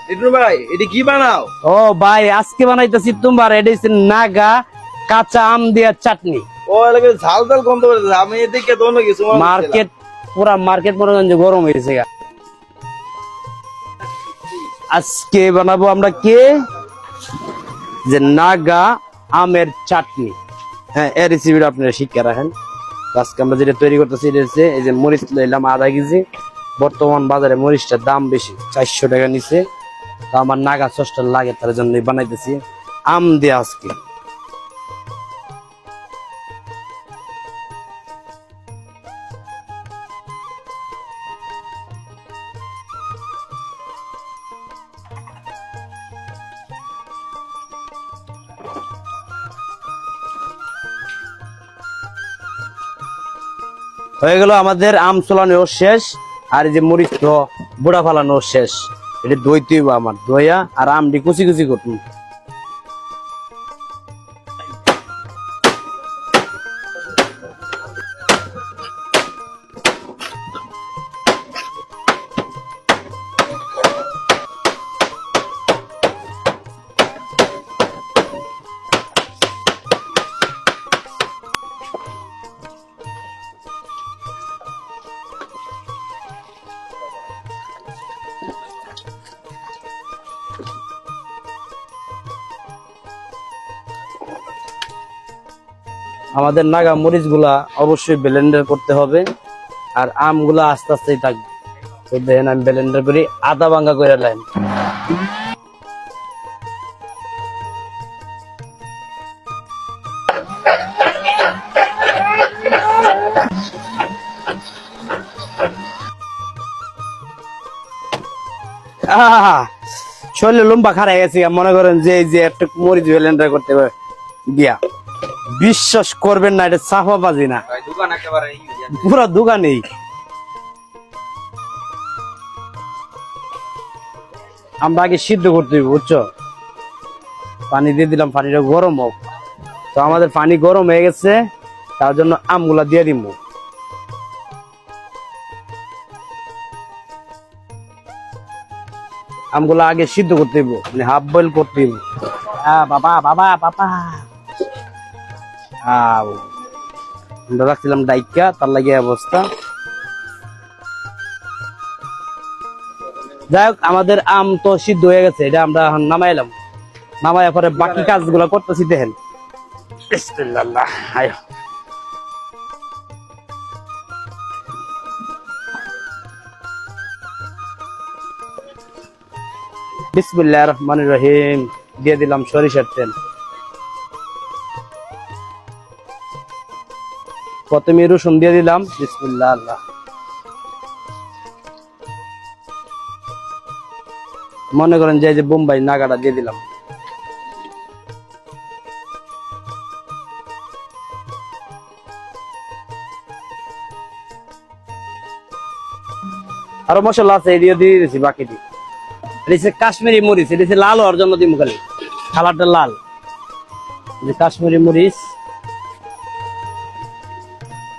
ভাই এটা কি বানাও? ও ভাই আজকে বানাইতেছি তোমার এটা হচ্ছে নাগা কাঁচা আম দিয়া চাটনি। ও এলাকায় ঝাল ঝাল গন্ধ বেরোচ্ছে, আমি এদিকে তো অন্য কিছু মার্কেট পুরা মার্কেট মনে করেন যে গরম হয়েছে গা। আজকে বানাবো আমরা যে নাগা আমের চাটনি। হ্যাঁ, এই রেসিপিটা আপনারা শিখে রাখেন। আজকে আমরা যেটা তৈরি করতেছি এটা হচ্ছে এই যে মরিচ লইলাম আধা কেজি। বর্তমান বাজারে মরিচটার দাম বেশি, 400 টাকা নিচে। তো আমার নাগা সসটা লাগে, তার জন্য বানাইতেছি আম দিয়ে আজকে। হয়ে গেল আমাদের আম চলানো শেষ, আর এই যে মরিচ তো বুড়া ফালানো শেষ। এটা দই তুইব আমার দইয়া আর আমটি কুচি কুচি করতুম। আমাদের নাগা মরিচ গুলা অবশ্যই ব্লেন্ডার করতে হবে, আর আমগুলা আস্তে আস্তেই থাকবে। তো দেখেন আমি ব্লেন্ডার করি, আদা ভাঙ্গা করে লাইন। শরীরে লম্বা খারাই গেছে, মনে করেন যে এই যে একটা মরিচ ব্লেন্ডার করতে গিয়া বিশ্বাস করবেন না, এটা সাফা বাজি না, পুরো দোকানেই। আমরা আগে সিদ্ধ করতে হবে, বুঝছো? পানি দিয়ে দিলাম, পানিটা গরম হোক। তো আমাদের পানি গরম হয়ে গেছে, তার জন্য আমগুলা দিয়ে দিব। আমগুলা আগে সিদ্ধ করতে দিব, মানে হাফ বয়েল করতে দিব। বাবা বাবা বাবা আমরা রাখছিলাম ডাইকা, তার লাগে অবস্থা। যাই হোক, আমাদের আম তো সিদ্ধ হয়ে গেছে, এটা আমরা এখন নামাইলাম। নামাইয়া পরে বাকি কাজগুলো করতেছি, দেখেন। বিসমিল্লাহ, আয় বিসমিল্লাহির রহমানির রহিম। দিয়ে দিলাম সরিষার তেল। প্রথমে রসুন দিয়ে দিলাম, বিসমিল্লাহ আল্লাহ। মনে করেন যে বোম্বাই নাগাটা দিয়ে দিলাম। আরো মশলা আছে, এদিকে দিয়ে দিয়েছি বাকি দিয়ে। এটা কাশ্মীরি মরিচ, এটা লাল হওয়ার জন্য দিব, খালি কালারটা লাল। কাশ্মীরি মরিচ,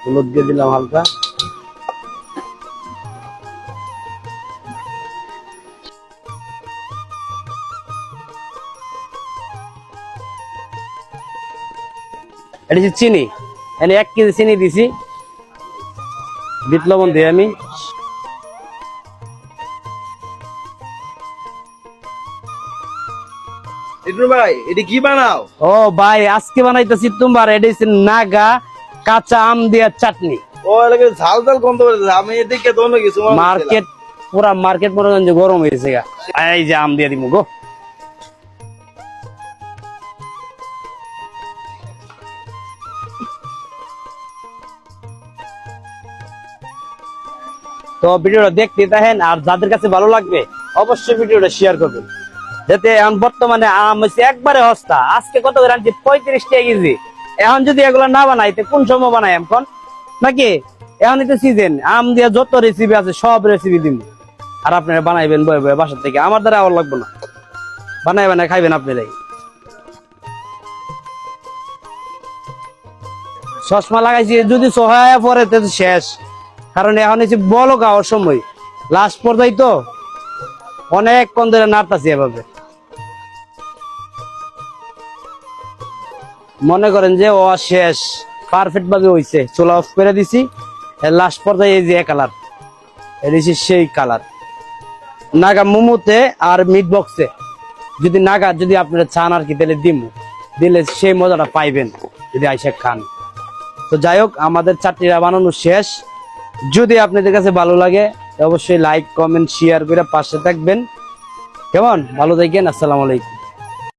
হলুদ দিয়ে দিলাম হালকা। এটা চিনি, এনে 1 কেজি চিনি দিছি। বিট লবণ দিয়ে আমি ভাই এটা কি বানাও? ও ভাই আজকে বানাইতেছি তোমার এটা হচ্ছে নাগা কাঁচা আম দিয়া চাটনি। ও এলাকায় ঝাল ঝাল গন্ধ বেরোচ্ছে, আমি এদিকে তো অন্য কিছু মার্কেট পুরা মার্কেট মনে করেন যে গরম হয়েছে গা। এই যে আম দিয়ে দিব গো। তো ভিডিওটা দেখতে থাকেন, আর যাদের কাছে ভালো লাগবে অবশ্যই ভিডিওটা শেয়ার করবেন, যাতে এখন বর্তমানে আম হচ্ছে একবারে সস্তা। আজকে কত করে আনছি? 35 টাকা কেজি। এখন যদি এগুলো না বানাই তো কোন সময় বানাই এখন? নাকি এখন তো সিজন, আম দিয়ে যত রেসিপি আছে সব রেসিপি দিব, আর আপনারা বানাইবেন বয়ে বয়ে বাসার থেকে। আমার দ্বারা আবার লাগবে না, বানাই বানাই খাইবেন আপনারাই। চশমা লাগাইছি, যদি সহায় পরে তো শেষ, কারণ এখন হচ্ছে বলো খাওয়ার সময়, লাস্ট পর্যায়ে তো অনেকক্ষণ ধরে নাড়তাছি এভাবে। মনে করেন যে ও শেষ, পারফেক্ট ভাবে হইছে, চুলা অফ করে দিছি। লাস্ট পর্যায়ে এই যে কালার, এদিকে সেই কালার। নাগা মোমোতে আর মিট বক্সে যদি নাগা যদি আপনারা চান আর কি তাহলে দিলে সেই মজাটা পাইবেন যদি আইসা খান। তো যাই হোক, আমাদের চাটনিটা বানানো শেষ। যদি আপনাদের কাছে ভালো লাগে অবশ্যই লাইক কমেন্ট শেয়ার করে পাশে থাকবেন। কেমন? ভালো থাকেন। আসসালামু আলাইকুম।